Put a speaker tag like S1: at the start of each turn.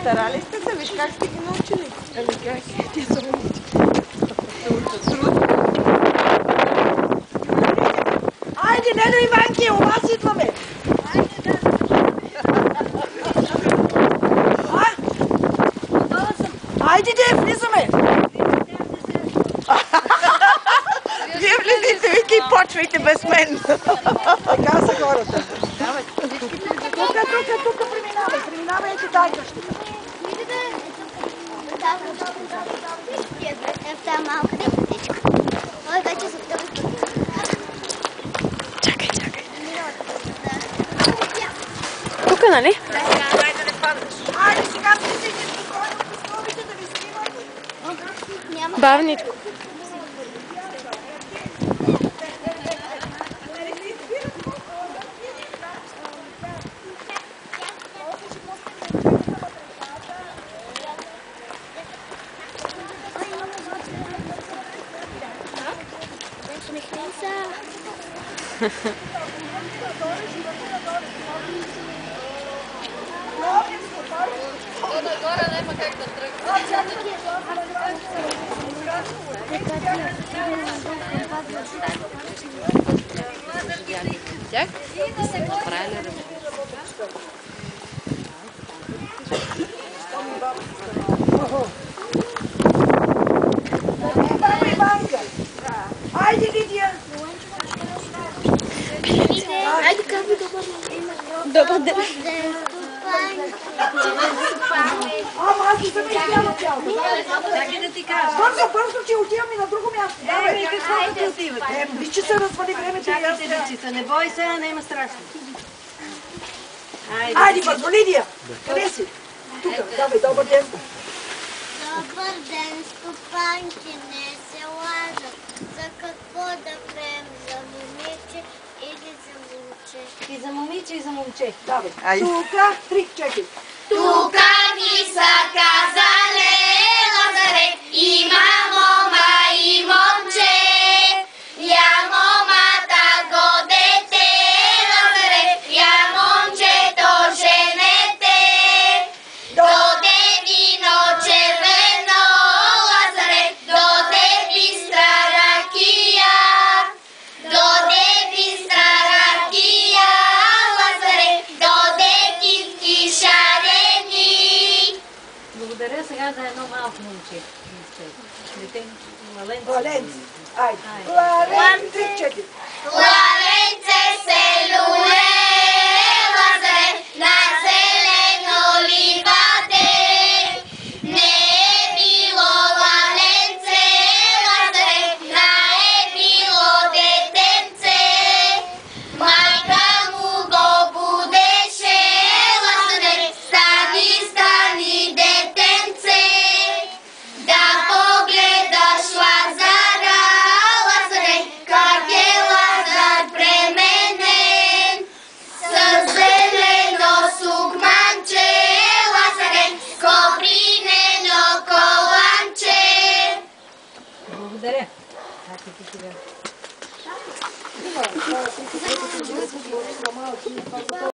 S1: Старали сте се, виж как сте ги научили?
S2: Ами как? Ти са умнички.
S1: Айде, Недо и Ванки, у вас идваме! Айде, де, влизаме! Вие влизайте, Вики, и почвайте без мен. Така са хората. Тук преминавай. Преминавай, ето дай къщата.
S3: Е в тази малка депутичка. Ой, вече за втори път.
S2: Чакай. Тук, нали?
S1: Айде да не падаш. Айде, сега влизайте спокойно по столите да ви снимате.
S2: Бавничко.
S4: Горе няма как да тръгне. Тях да се направили ремонт.
S1: Айде, Лидия!
S3: Айде, кажи добър ден.
S2: Добър ден.
S1: Ама аз не съм изпяла цялото.
S4: Чакай да ти кажа.
S1: Бързо, че отиваме на друго място.
S4: Еми, какво да отивате?
S1: Личи се развали времето.
S4: Чакайте, дечица, не бой се, няма страшно.
S1: Айде, бързо, Лидия! Къде си? Тук, давай, добър ден.
S3: Добър ден, стопанки, не се лажат. За какво да прием, за момиче или за момче?
S4: И за момиче, и за момче.
S1: Давай. Тука, 3, 4.
S3: Тука ни са казали, Лазаре, има мома и момче. Я момата го дете, Лазаре, я момчето женете. Доде вино червено, Лазаре, доде бистра ракия. Доде бистра ракия, Лазаре, доде китки шарени.
S4: Благодаря сега за едно малко момче.
S1: Валенци. Айде. Валенци, 3, 4.
S3: Лаленце се люле, Лазаре, на зелено ливаде. Не е било лаленце, Лазаре, на е било детенце. Майка му го будеше, Лазаре, стани, детенце. Да погледаш Лазара, Лазаре, как е Лазар пременен. С зелено сукманче, Лазаре, копринено коланче.
S4: Благодаря. Чакайте сега.